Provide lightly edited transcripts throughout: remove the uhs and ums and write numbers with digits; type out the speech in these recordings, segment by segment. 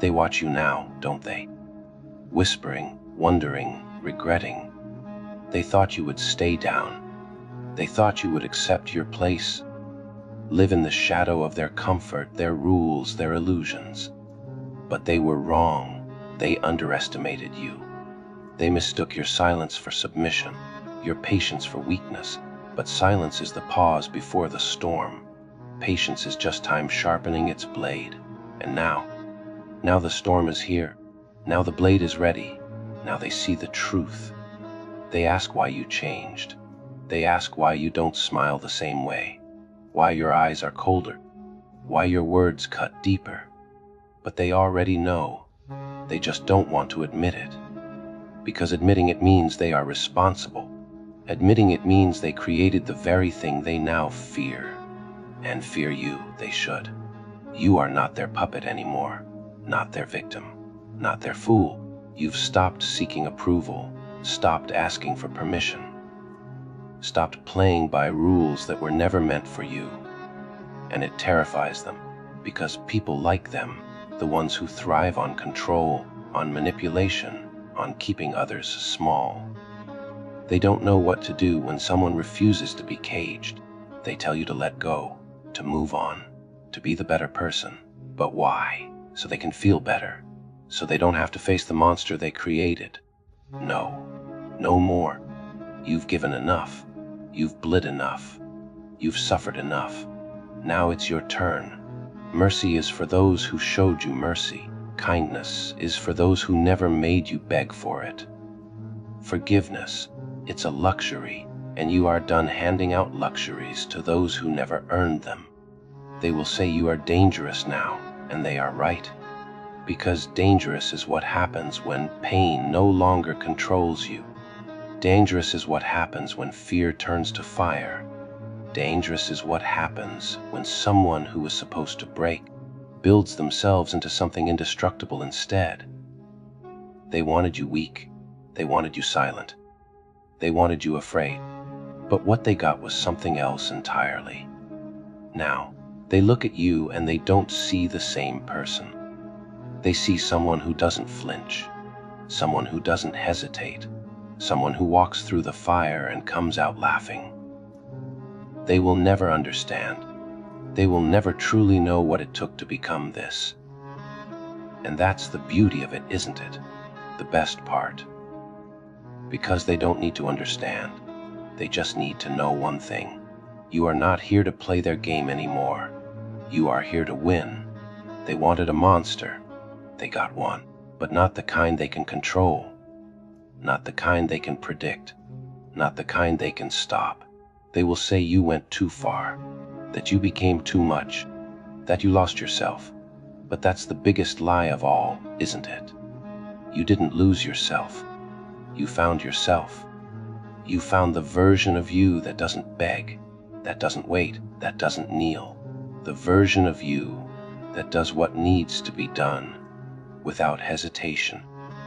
They watch you now, don't they? Whispering, wondering, regretting. They thought you would stay down. They thought you would accept your place, live in the shadow of their comfort, their rules, their illusions. But they were wrong. They underestimated you. They mistook your silence for submission, your patience for weakness. But silence is the pause before the storm. Patience is just time sharpening its blade. And now the storm is here. Now the blade is ready. Now they see the truth. They ask why you changed. They ask why you don't smile the same way, why your eyes are colder, why your words cut deeper. But they already know. They just don't want to admit it. Because admitting it means they are responsible. Admitting it means they created the very thing they now fear. And fear you, they should. You are not their puppet anymore, not their victim, not their fool. You've stopped seeking approval, stopped asking for permission, stopped playing by rules that were never meant for you. And it terrifies them, because people like them, the ones who thrive on control, on manipulation, on keeping others small. They don't know what to do when someone refuses to be caged. They tell you to let go, to move on, to be the better person. But why? So they can feel better, so they don't have to face the monster they created. No, no more. You've given enough. You've bled enough. You've suffered enough. Now it's your turn. Mercy is for those who showed you mercy. Kindness is for those who never made you beg for it. Forgiveness, it's a luxury, and you are done handing out luxuries to those who never earned them. They will say you are dangerous now, and they are right. Because dangerous is what happens when pain no longer controls you. Dangerous is what happens when fear turns to fire. Dangerous is what happens when someone who was supposed to break builds themselves into something indestructible instead. They wanted you weak. They wanted you silent. They wanted you afraid. But what they got was something else entirely. Now, they look at you and they don't see the same person. They see someone who doesn't flinch, someone who doesn't hesitate, someone who walks through the fire and comes out laughing. They will never understand. They will never truly know what it took to become this. And that's the beauty of it, isn't it? The best part. Because they don't need to understand. They just need to know one thing. You are not here to play their game anymore. You are here to win. They wanted a monster. They got one. But not the kind they can control. Not the kind they can predict. Not the kind they can stop. They will say you went too far, that you became too much, that you lost yourself. But that's the biggest lie of all, isn't it? You didn't lose yourself. You found yourself. You found the version of you that doesn't beg, that doesn't wait, that doesn't kneel. The version of you that does what needs to be done, without hesitation,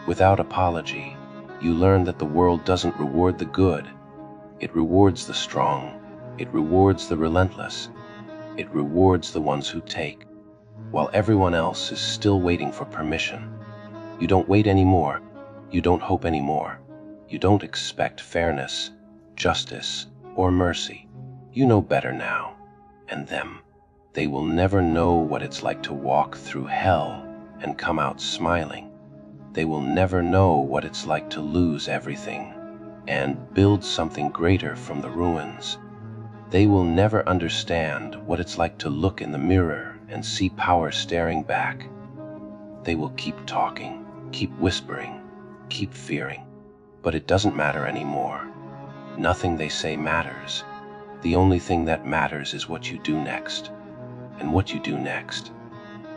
without apology. You learn that the world doesn't reward the good. It rewards the strong. It rewards the relentless. It rewards the ones who take, while everyone else is still waiting for permission. You don't wait anymore. You don't hope anymore. You don't expect fairness, justice, or mercy. You know better now. And them, they will never know what it's like to walk through hell and come out smiling. They will never know what it's like to lose everything and build something greater from the ruins. They will never understand what it's like to look in the mirror and see power staring back. They will keep talking, keep whispering, keep fearing. But it doesn't matter anymore. Nothing they say matters. The only thing that matters is what you do next. And what you do next,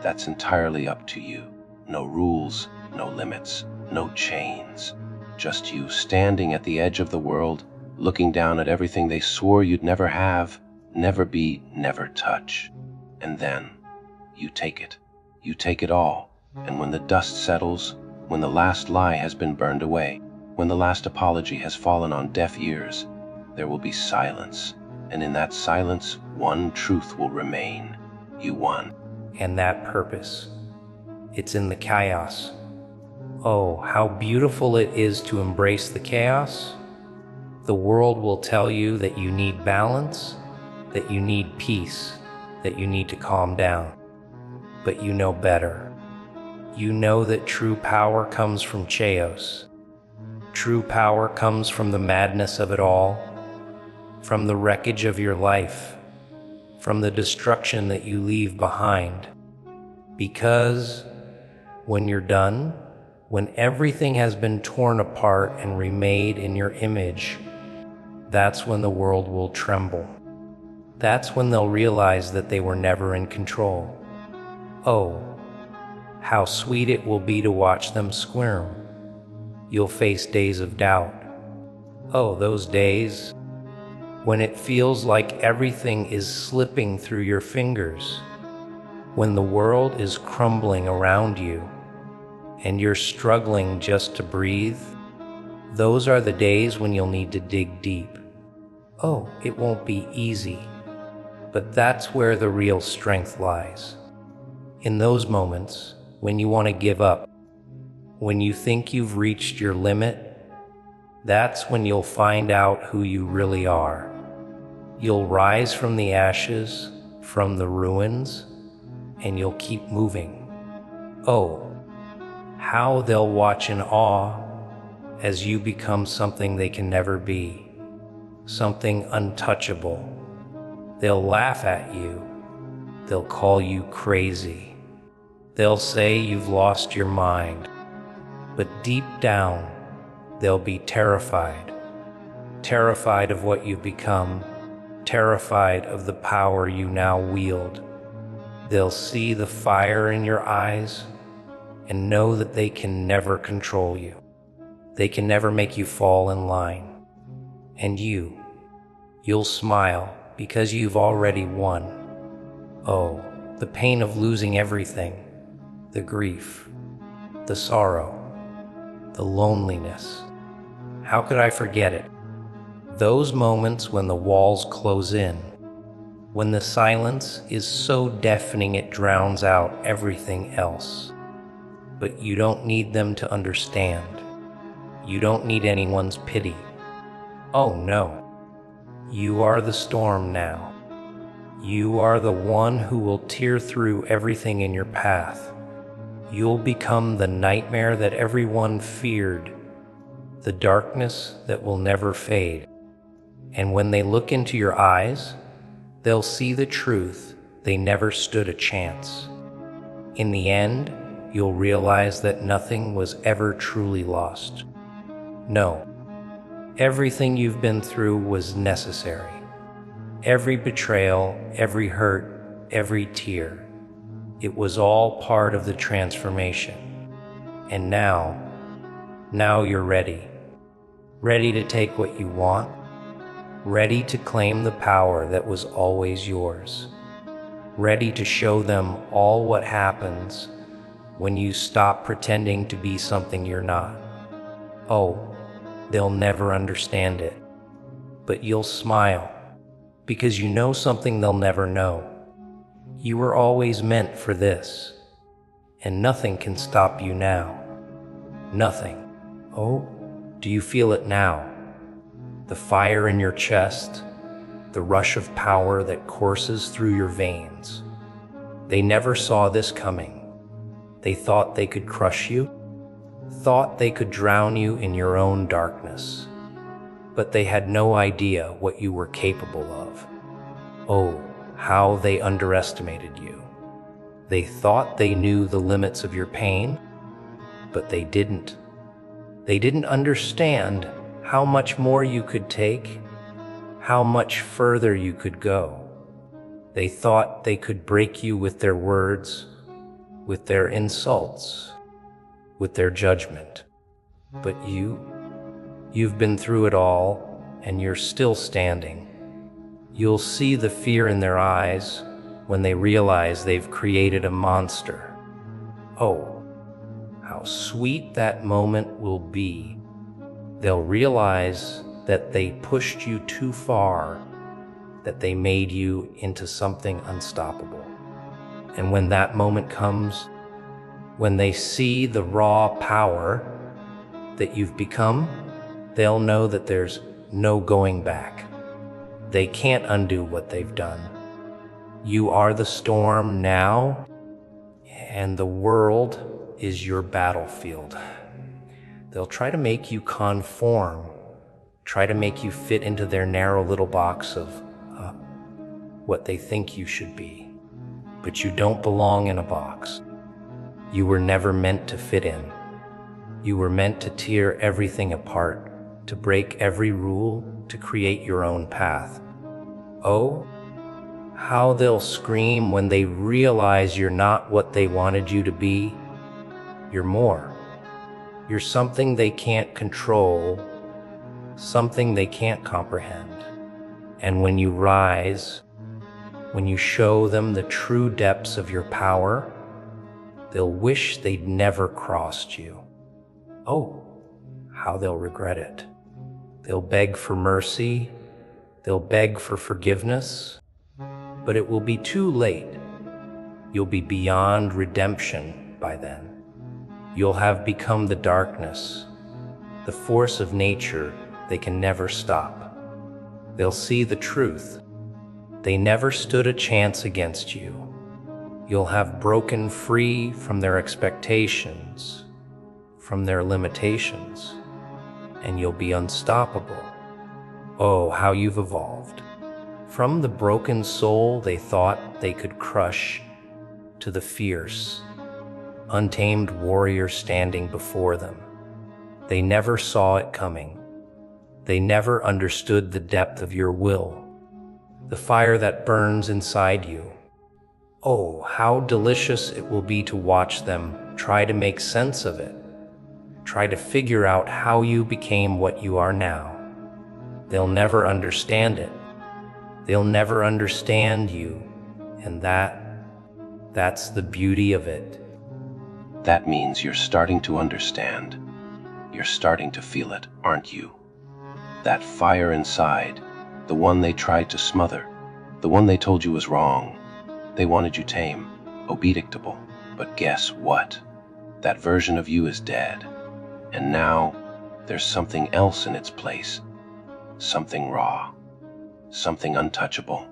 that's entirely up to you. No rules, no limits, no chains. Just you standing at the edge of the world, looking down at everything they swore you'd never have, never be, never touch. And then, you take it. You take it all. And when the dust settles, when the last lie has been burned away, when the last apology has fallen on deaf ears, there will be silence. And in that silence, one truth will remain. You won. And that purpose It's in the chaos. Oh, how beautiful it is to embrace the chaos. The world will tell you that you need balance, that you need peace, that you need to calm down. But you know better. You know that true power comes from chaos. True power comes from the madness of it all, from the wreckage of your life, from the destruction that you leave behind. Because when you're done, when everything has been torn apart and remade in your image, that's when the world will tremble. That's when they'll realize that they were never in control. Oh, how sweet it will be to watch them squirm. You'll face days of doubt. Oh, those days when it feels like everything is slipping through your fingers, when the world is crumbling around you and you're struggling just to breathe. Those are the days when you'll need to dig deep. Oh, it won't be easy, but that's where the real strength lies. In those moments, when you want to give up, when you think you've reached your limit, that's when you'll find out who you really are. You'll rise from the ashes, from the ruins, and you'll keep moving. Oh, how they'll watch in awe as you become something they can never be, something untouchable. They'll laugh at you. They'll call you crazy. They'll say you've lost your mind. But deep down, they'll be terrified. Terrified of what you've become, terrified of the power you now wield. They'll see the fire in your eyes and know that they can never control you. They can never make you fall in line. And you'll smile because you've already won. Oh, the pain of losing everything, the grief, the sorrow, the loneliness. How could I forget it? Those moments when the walls close in, when the silence is so deafening it drowns out everything else. But you don't need them to understand. You don't need anyone's pity. Oh no. You are the storm now. You are the one who will tear through everything in your path. You'll become the nightmare that everyone feared, the darkness that will never fade. And when they look into your eyes, they'll see the truth. They never stood a chance. In the end, you'll realize that nothing was ever truly lost. No, everything you've been through was necessary. Every betrayal, every hurt, every tear. It was all part of the transformation. And now you're ready. Ready to take what you want. Ready to claim the power that was always yours. Ready to show them all what happens when you stop pretending to be something you're not. Oh, they'll never understand it. But you'll smile because you know something they'll never know. You were always meant for this, and nothing can stop you now. Nothing. Oh, do you feel it now? The fire in your chest, the rush of power that courses through your veins. They never saw this coming. They thought they could crush you, thought they could drown you in your own darkness. But they had no idea what you were capable of. Oh, how they underestimated you. They thought they knew the limits of your pain, but they didn't. They didn't understand how much more you could take, how much further you could go. They thought they could break you with their words, with their insults, with their judgment. But you've been through it all, and you're still standing. You'll see the fear in their eyes when they realize they've created a monster. Oh, how sweet that moment will be. They'll realize that they pushed you too far, that they made you into something unstoppable. And when that moment comes, When they see the raw power that you've become, they'll know that there's no going back. They can't undo what they've done. You are the storm now, and the world is your battlefield. They'll try to make you conform, try to make you fit into their narrow little box of what they think you should be. But you don't belong in a box. You were never meant to fit in. You were meant to tear everything apart, to break every rule, to create your own path. Oh, how they'll scream when they realize you're not what they wanted you to be. You're more. You're something they can't control, something they can't comprehend. And when you rise, when you show them the true depths of your power, they'll wish they'd never crossed you. Oh, how they'll regret it. They'll beg for mercy, they'll beg for forgiveness, but it will be too late. You'll be beyond redemption by then. You'll have become the darkness, the force of nature they can never stop. They'll see the truth. They never stood a chance against you. You'll have broken free from their expectations, from their limitations, and you'll be unstoppable. Oh, how you've evolved. From the broken soul they thought they could crush to the fierce, untamed warrior standing before them. They never saw it coming. They never understood the depth of your will, the fire that burns inside you. Oh, how delicious it will be to watch them try to make sense of it, try to figure out how you became what you are now. They'll never understand it. They'll never understand you, and that's the beauty of it. That means you're starting to understand. You're starting to feel it, aren't you? That fire inside, the one they tried to smother, the one they told you was wrong. They wanted you tame, obedictable. But guess what? That version of you is dead. And now, there's something else in its place. Something raw. Something untouchable.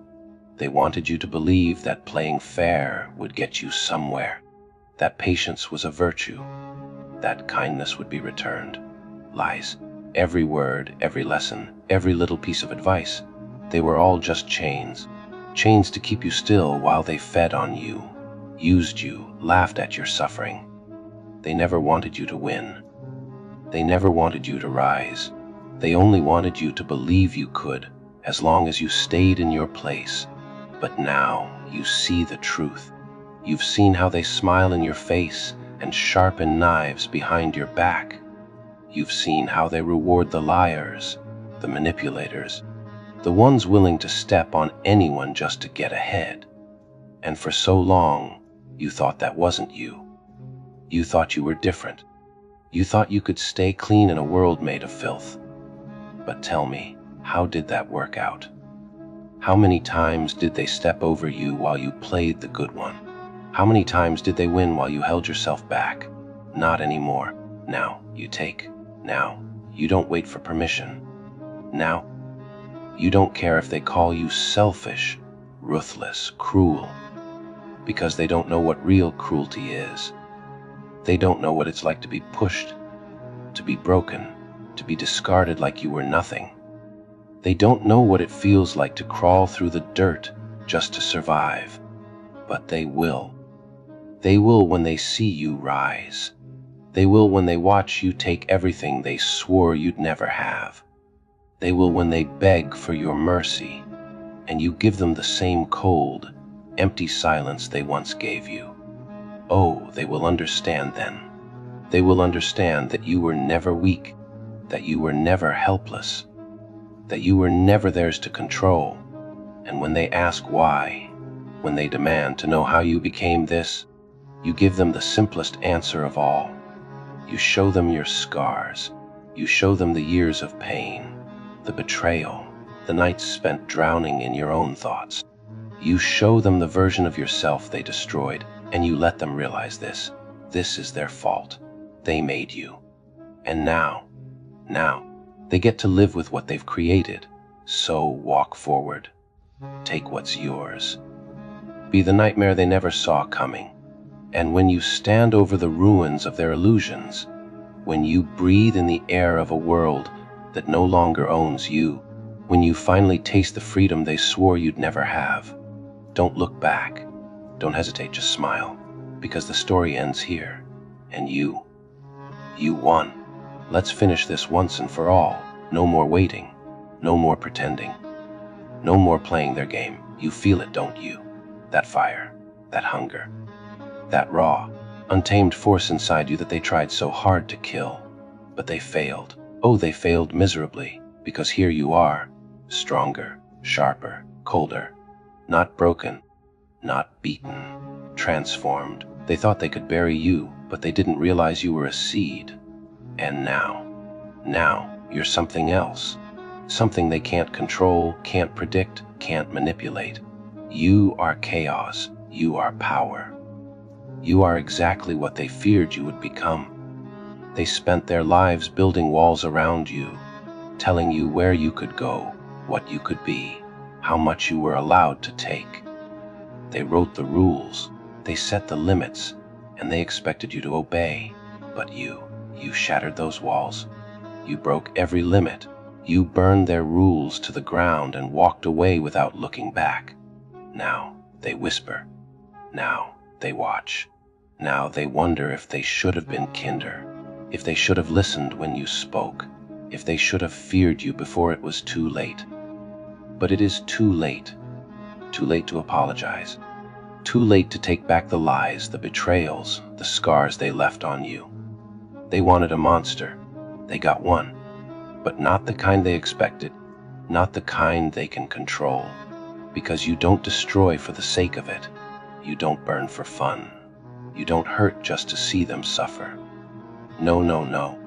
They wanted you to believe that playing fair would get you somewhere. That patience was a virtue. That kindness would be returned. Lies. Every word, every lesson, every little piece of advice, they were all just chains. Chains to keep you still while they fed on you, used you, laughed at your suffering. They never wanted you to win. They never wanted you to rise. They only wanted you to believe you could, as long as you stayed in your place. But now you see the truth. You've seen how they smile in your face and sharpen knives behind your back. You've seen how they reward the liars, the manipulators, the ones willing to step on anyone just to get ahead. And for so long, you thought that wasn't you. You thought you were different. You thought you could stay clean in a world made of filth. But tell me, how did that work out? How many times did they step over you while you played the good one? How many times did they win while you held yourself back? Not anymore. Now you take. Now you don't wait for permission. Now you don't care if they call you selfish, ruthless, cruel, because they don't know what real cruelty is. They don't know what it's like to be pushed, to be broken, to be discarded like you were nothing. They don't know what it feels like to crawl through the dirt just to survive. But they will. They will when they see you rise. They will when they watch you take everything they swore you'd never have. They will when they beg for your mercy, and you give them the same cold, empty silence they once gave you. Oh, they will understand then. They will understand that you were never weak, that you were never helpless, that you were never theirs to control. And when they ask why, when they demand to know how you became this, you give them the simplest answer of all. You show them your scars. You show them the years of pain, the betrayal, the nights spent drowning in your own thoughts. You show them the version of yourself they destroyed, and you let them realize this. This is their fault. They made you. And now, they get to live with what they've created. So walk forward. Take what's yours. Be the nightmare they never saw coming. And when you stand over the ruins of their illusions, when you breathe in the air of a world that no longer owns you, when you finally taste the freedom they swore you'd never have, don't look back. Don't hesitate, just smile. Because the story ends here. And you won. Let's finish this once and for all. No more waiting. No more pretending. No more playing their game. You feel it, don't you? That fire, that hunger, that raw, untamed force inside you that they tried so hard to kill. But they failed. Oh, they failed miserably, because here you are, stronger, sharper, colder, not broken, not beaten, transformed. They thought they could bury you, but they didn't realize you were a seed. And now you're something else. Something they can't control, can't predict, can't manipulate. You are chaos. You are power. You are exactly what they feared you would become. They spent their lives building walls around you, telling you where you could go, what you could be, how much you were allowed to take. They wrote the rules, they set the limits, and they expected you to obey. But you shattered those walls. You broke every limit. You burned their rules to the ground and walked away without looking back. Now they whisper. Now they watch. Now they wonder if they should have been kinder, if they should have listened when you spoke, if they should have feared you before it was too late. But it is too late. Too late to apologize. Too late to take back the lies, the betrayals, the scars they left on you. They wanted a monster. They got one. But not the kind they expected, not the kind they can control. Because you don't destroy for the sake of it. You don't burn for fun. You don't hurt just to see them suffer. No.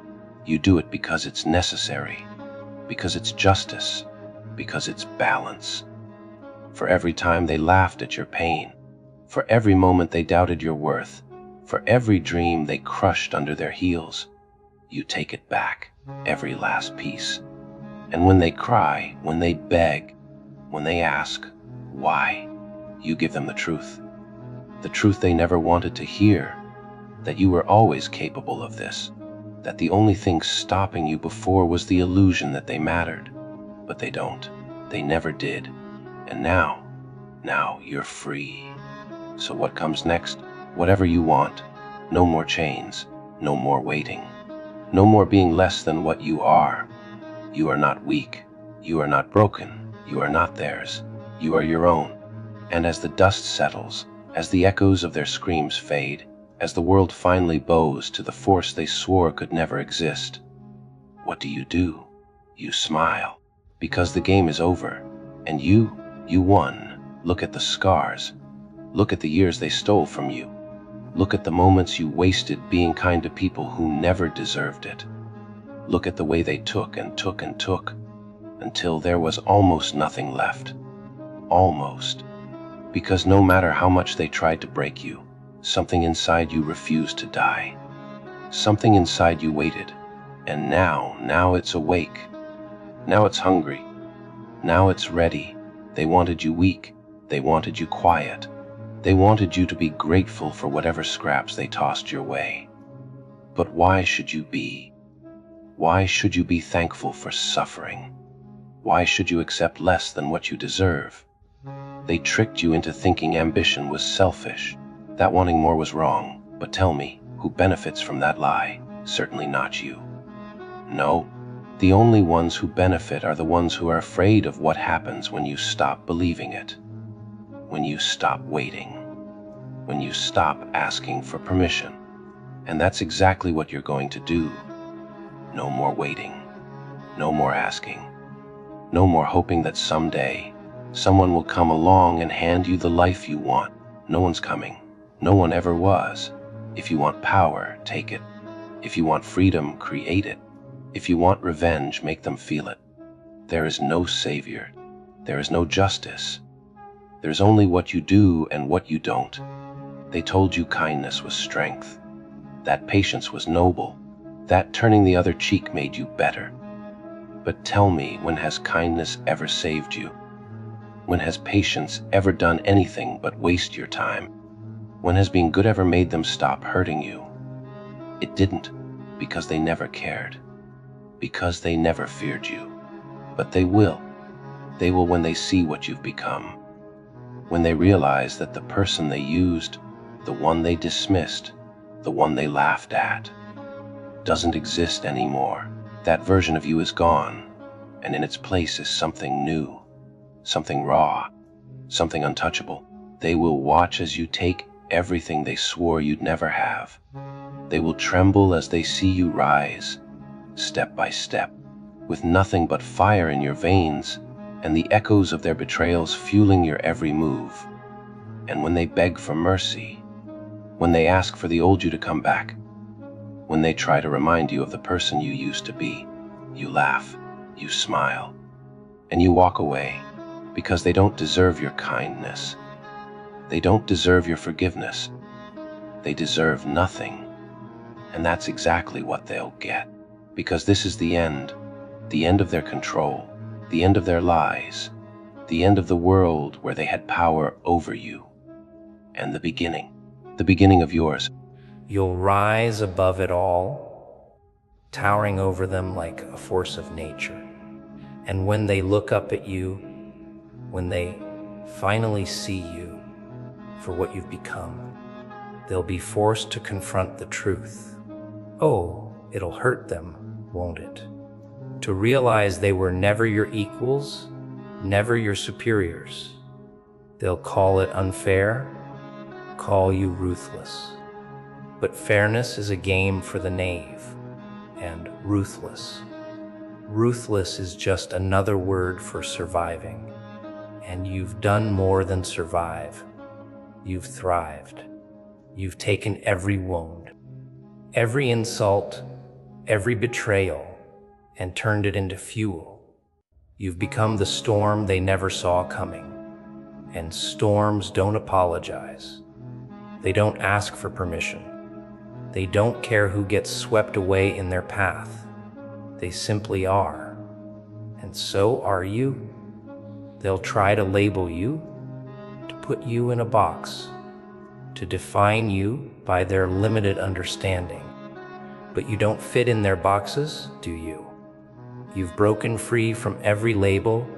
You do it because it's necessary, because it's justice, because it's balance. For every time they laughed at your pain, for every moment they doubted your worth, for every dream they crushed under their heels, you take it back, every last piece. And when they cry, when they beg, when they ask, why, you give them the truth they never wanted to hear, that you were always capable of this, that the only thing stopping you before was the illusion that they mattered. But they don't. They never did. And now you're free. So what comes next? Whatever you want. No more chains. No more waiting. No more being less than what you are. You are not weak. You are not broken. You are not theirs. You are your own. And as the dust settles, as the echoes of their screams fade, as the world finally bows to the force they swore could never exist, what do? You smile, because the game is over, and you won. Look at the scars. Look at the years they stole from you. Look at the moments you wasted being kind to people who never deserved it. Look at the way they took and took and took, until there was almost nothing left. Almost. Because no matter how much they tried to break you, something inside you refused to die. Something inside you waited, and now it's awake. Now it's hungry. Now it's ready. They wanted you weak. They wanted you quiet. They wanted you to be grateful for whatever scraps they tossed your way. But why should you be? Why should you be thankful for suffering? Why should you accept less than what you deserve? They tricked you into thinking ambition was selfish, that wanting more was wrong. But tell me, who benefits from that lie? Certainly not you. No, the only ones who benefit are the ones who are afraid of what happens when you stop believing it, when you stop waiting, when you stop asking for permission. And that's exactly what you're going to do. No more waiting, no more asking, no more hoping that someday someone will come along and hand you the life you want. No one's coming. No one ever was. If you want power, take it. If you want freedom, create it. If you want revenge, make them feel it. There is no savior. There is no justice. There's only what you do and what you don't. They told you kindness was strength. That patience was noble. That turning the other cheek made you better. But tell me, when has kindness ever saved you? When has patience ever done anything but waste your time? When has being good ever made them stop hurting you? It didn't, because they never cared. Because they never feared you. But they will. They will when they see what you've become. When they realize that the person they used, the one they dismissed, the one they laughed at, doesn't exist anymore. That version of you is gone, and in its place is something new, something raw, something untouchable. They will watch as you take everything they swore you'd never have. They will tremble as they see you rise, step by step, with nothing but fire in your veins and the echoes of their betrayals fueling your every move. And when they beg for mercy, when they ask for the old you to come back, when they try to remind you of the person you used to be, you laugh, you smile, and you walk away, because they don't deserve your kindness. They don't deserve your forgiveness. They deserve nothing. And that's exactly what they'll get, because this is the end of their control, the end of their lies, the end of the world where they had power over you, and the beginning of yours. You'll rise above it all, towering over them like a force of nature. And when they look up at you, when they finally see you for what you've become, they'll be forced to confront the truth. Oh, it'll hurt them, won't it? To realize they were never your equals, never your superiors. They'll call it unfair, call you ruthless. But fairness is a game for the knave, and ruthless. Ruthless is just another word for surviving. And you've done more than survive. You've thrived. You've taken every wound, every insult, every betrayal, and turned it into fuel. You've become the storm they never saw coming. And storms don't apologize. They don't ask for permission. They don't care who gets swept away in their path. They simply are. And so are you. They'll try to label you, to put you in a box, to define you by their limited understanding. But you don't fit in their boxes, do you? You've broken free from every label,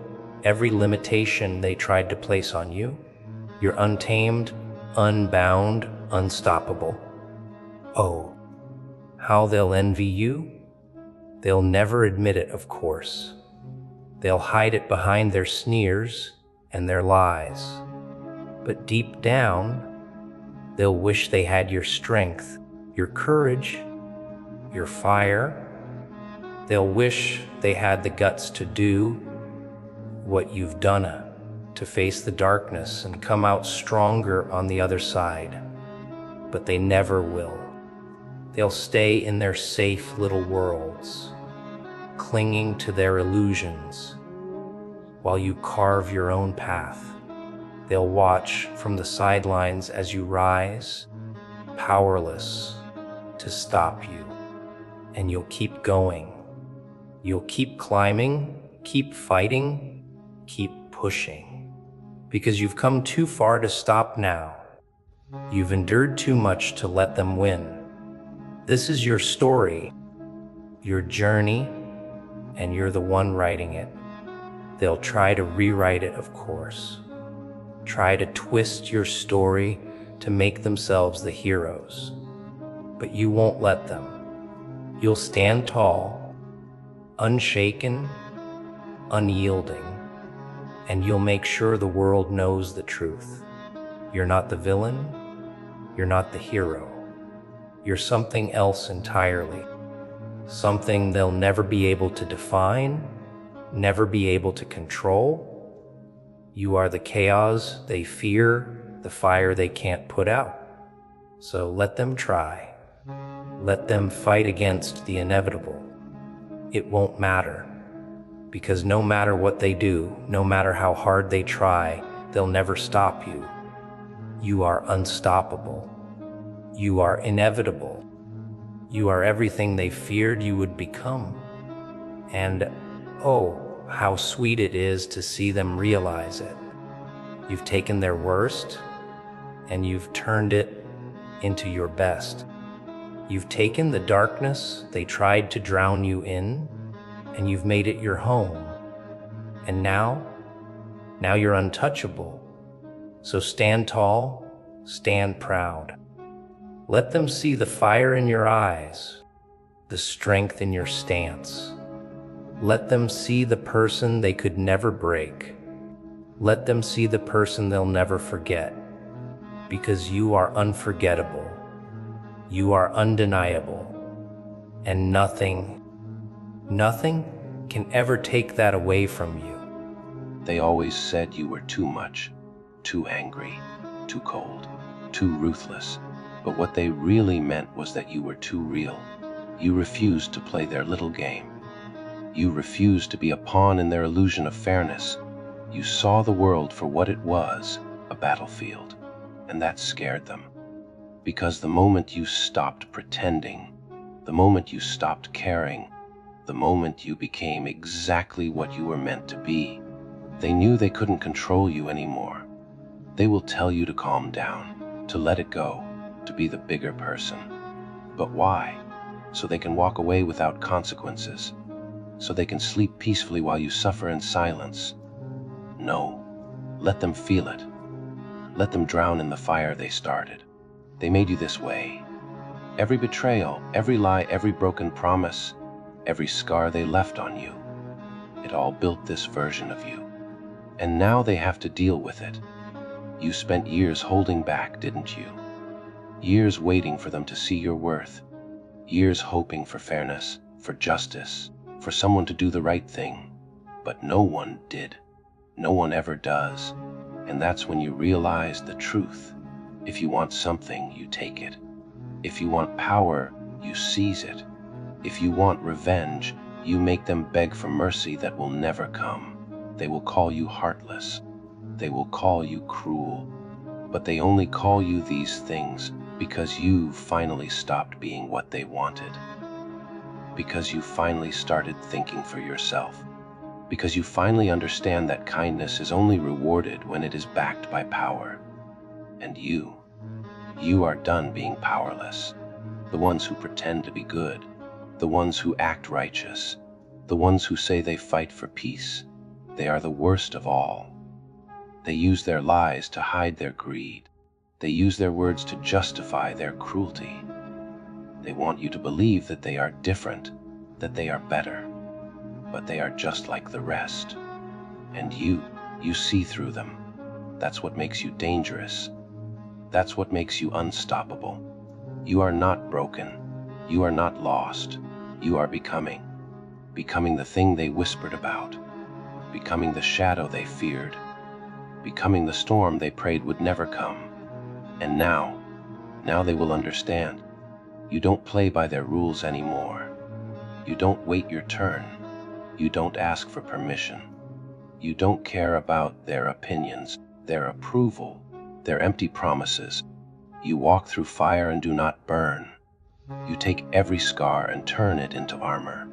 every limitation they tried to place on you. You're untamed, unbound, unstoppable. Oh, how they'll envy you. They'll never admit it, of course. They'll hide it behind their sneers and their lies. But deep down, they'll wish they had your strength, your courage, your fire. They'll wish they had the guts to do what you've done, to face the darkness and come out stronger on the other side. But they never will. They'll stay in their safe little worlds, clinging to their illusions, while you carve your own path. They'll watch from the sidelines as you rise, powerless to stop you. And you'll keep going. You'll keep climbing, keep fighting, keep pushing. Because you've come too far to stop now. You've endured too much to let them win. This is your story, your journey, and you're the one writing it. They'll try to rewrite it, of course. Try to twist your story to make themselves the heroes. But you won't let them. You'll stand tall, unshaken, unyielding, and you'll make sure the world knows the truth. You're not the villain. You're not the hero. You're something else entirely. Something they'll never be able to define, never be able to control. You are the chaos they fear, the fire they can't put out. So let them try. Let them fight against the inevitable. It won't matter, because no matter what they do, no matter how hard they try, they'll never stop you. You are unstoppable. You are inevitable. You are everything they feared you would become. And oh, how sweet it is to see them realize it. You've taken their worst and you've turned it into your best. You've taken the darkness they tried to drown you in, and you've made it your home. And now you're untouchable. So stand tall, stand proud. Let them see the fire in your eyes, the strength in your stance. Let them see the person they could never break. Let them see the person they'll never forget. Because you are unforgettable. You are undeniable. And nothing can ever take that away from you. They always said you were too much, too angry, too cold, too ruthless. But what they really meant was that you were too real. You refused to play their little game. You refused to be a pawn in their illusion of fairness. You saw the world for what it was, a battlefield. And that scared them. Because the moment you stopped pretending, the moment you stopped caring, the moment you became exactly what you were meant to be, they knew they couldn't control you anymore. They will tell you to calm down, to let it go, to be the bigger person. But why? So they can walk away without consequences. So they can sleep peacefully while you suffer in silence. No, let them feel it. Let them drown in the fire they started. They made you this way. Every betrayal, every lie, every broken promise, every scar they left on you, it all built this version of you. And now they have to deal with it. You spent years holding back, didn't you? Years waiting for them to see your worth. Years hoping for fairness, for justice, for someone to do the right thing. But no one did. No one ever does. And that's when you realize the truth. If you want something, you take it. If you want power, you seize it. If you want revenge, you make them beg for mercy that will never come. They will call you heartless. They will call you cruel. But they only call you these things because you finally stopped being what they wanted. Because you finally started thinking for yourself. Because you finally understand that kindness is only rewarded when it is backed by power. And you are done being powerless. The ones who pretend to be good, the ones who act righteous, the ones who say they fight for peace, they are the worst of all. They use their lies to hide their greed. They use their words to justify their cruelty. They want you to believe that they are different, that they are better, but they are just like the rest. And you see through them. That's what makes you dangerous. That's what makes you unstoppable. You are not broken. You are not lost. You are becoming the thing they whispered about, becoming the shadow they feared, becoming the storm they prayed would never come. And now they will understand. You don't play by their rules anymore. You don't wait your turn. You don't ask for permission. You don't care about their opinions, their approval, their empty promises. You walk through fire and do not burn. You take every scar and turn it into armor.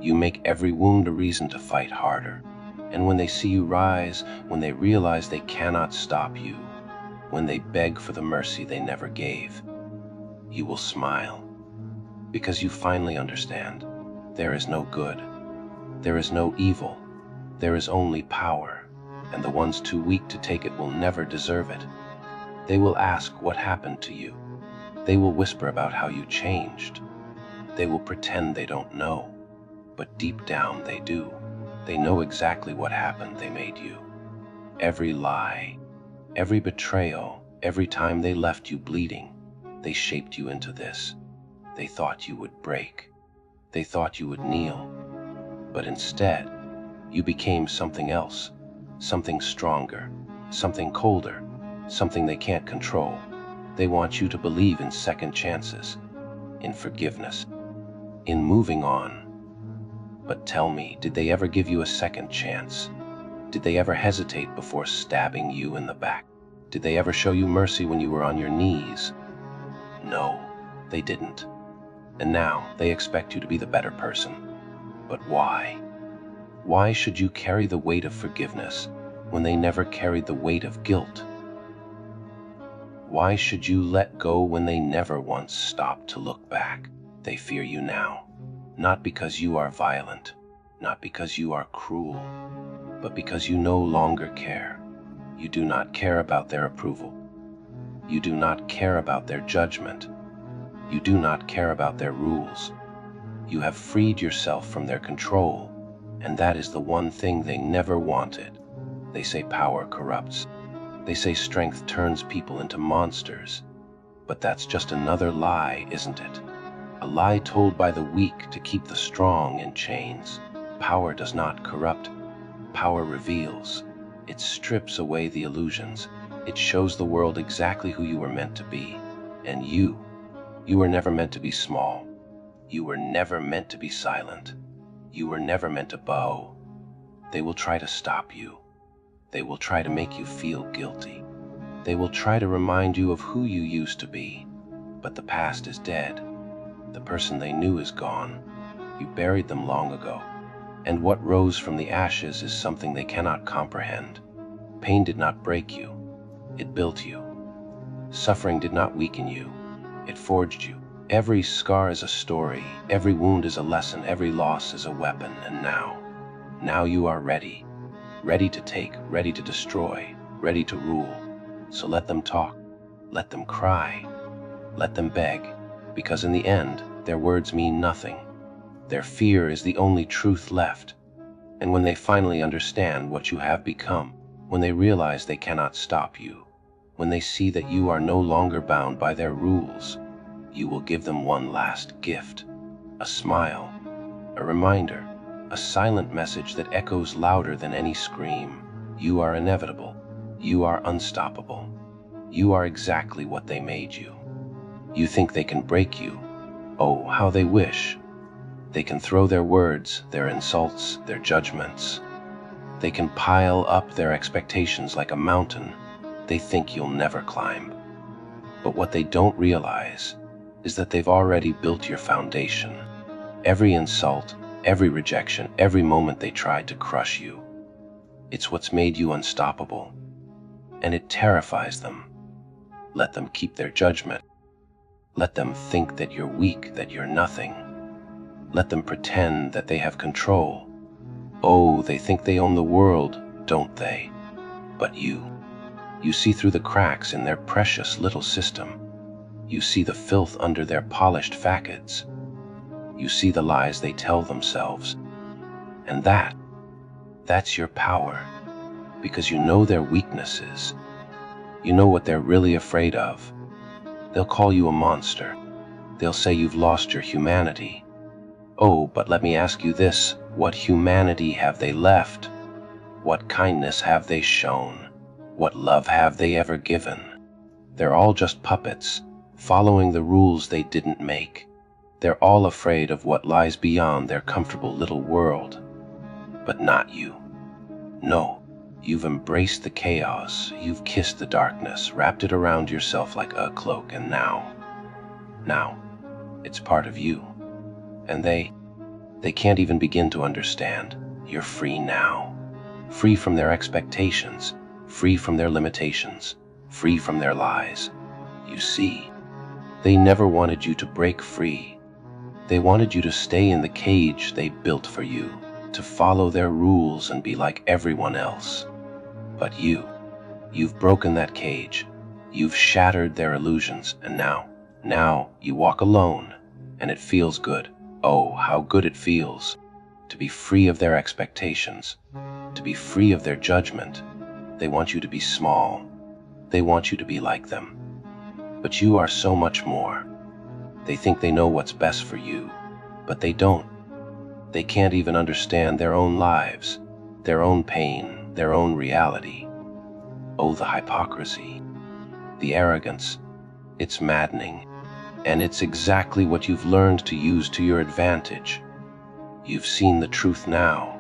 You make every wound a reason to fight harder. And when they see you rise, when they realize they cannot stop you, when they beg for the mercy they never gave, you will smile. Because you finally understand. There is no good. There is no evil. There is only power. And the ones too weak to take it will never deserve it. They will ask what happened to you. They will whisper about how you changed. They will pretend they don't know. But deep down they do. They know exactly what happened. They made you. Every lie, every betrayal, every time they left you bleeding, they shaped you into this. They thought you would break. They thought you would kneel. But instead, you became something else, something stronger, something colder, something they can't control. They want you to believe in second chances, in forgiveness, in moving on. But tell me, did they ever give you a second chance? Did they ever hesitate before stabbing you in the back? Did they ever show you mercy when you were on your knees? No, they didn't. And now they expect you to be the better person. But why? Why should you carry the weight of forgiveness when they never carried the weight of guilt? Why should you let go when they never once stopped to look back? They fear you now, not because you are violent, not because you are cruel, but because you no longer care. You do not care about their approval. You do not care about their judgment. You do not care about their rules. You have freed yourself from their control, and that is the one thing they never wanted. They say power corrupts. They say strength turns people into monsters. But that's just another lie, isn't it? A lie told by the weak to keep the strong in chains. Power does not corrupt. Power reveals. It strips away the illusions. It shows the world exactly who you were meant to be. And you were never meant to be small. You were never meant to be silent. You were never meant to bow. They will try to stop you. They will try to make you feel guilty. They will try to remind you of who you used to be. But the past is dead. The person they knew is gone. You buried them long ago. And what rose from the ashes is something they cannot comprehend. Pain did not break you. It built you. Suffering did not weaken you. It forged you. Every scar is a story. Every wound is a lesson. Every loss is a weapon. And now you are ready. Ready to take, ready to destroy, ready to rule. So let them talk. Let them cry. Let them beg. Because in the end, their words mean nothing. Their fear is the only truth left. And when they finally understand what you have become, when they realize they cannot stop you, when they see that you are no longer bound by their rules, you will give them one last gift, a smile, a reminder, a silent message that echoes louder than any scream. You are inevitable. You are unstoppable. You are exactly what they made you. You think they can break you. Oh, how they wish. They can throw their words, their insults, their judgments. They can pile up their expectations like a mountain they think you'll never climb. But what they don't realize is that they've already built your foundation. Every insult, every rejection, every moment they tried to crush you, it's what's made you unstoppable. And it terrifies them. Let them keep their judgment. Let them think that you're weak, that you're nothing. Let them pretend that they have control. Oh, they think they own the world, don't they? But you see through the cracks in their precious little system. You see the filth under their polished facades. You see the lies they tell themselves. And that's your power. Because you know their weaknesses. You know what they're really afraid of. They'll call you a monster. They'll say you've lost your humanity. Oh, but let me ask you this. What humanity have they left? What kindness have they shown? What love have they ever given? They're all just puppets, following the rules they didn't make. They're all afraid of what lies beyond their comfortable little world. But not you. No, you've embraced the chaos, you've kissed the darkness, wrapped it around yourself like a cloak, and now, it's part of you. And they can't even begin to understand. You're free now. Free from their expectations, free from their limitations, free from their lies. You see, they never wanted you to break free. They wanted you to stay in the cage they built for you, to follow their rules and be like everyone else. But you've broken that cage. You've shattered their illusions, and now you walk alone, and it feels good. Oh, how good it feels to be free of their expectations, to be free of their judgment. They want you to be small. They want you to be like them. But you are so much more. They think they know what's best for you, but they don't. They can't even understand their own lives, their own pain, their own reality. Oh, the hypocrisy, the arrogance. It's maddening. And it's exactly what you've learned to use to your advantage. You've seen the truth now.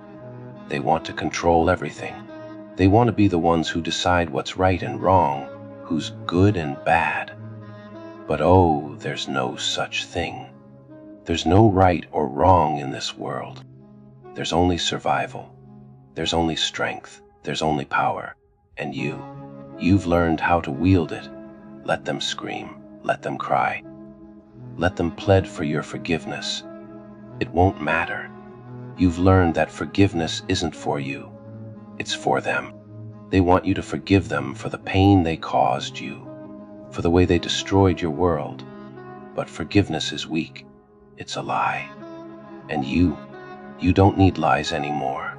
They want to control everything. They want to be the ones who decide what's right and wrong, who's good and bad. But oh, there's no such thing. There's no right or wrong in this world. There's only survival. There's only strength. There's only power. And you've learned how to wield it. Let them scream. Let them cry. Let them plead for your forgiveness. It won't matter. You've learned that forgiveness isn't for you. It's for them. They want you to forgive them for the pain they caused you, for the way they destroyed your world. But forgiveness is weak. It's a lie. And you don't need lies anymore.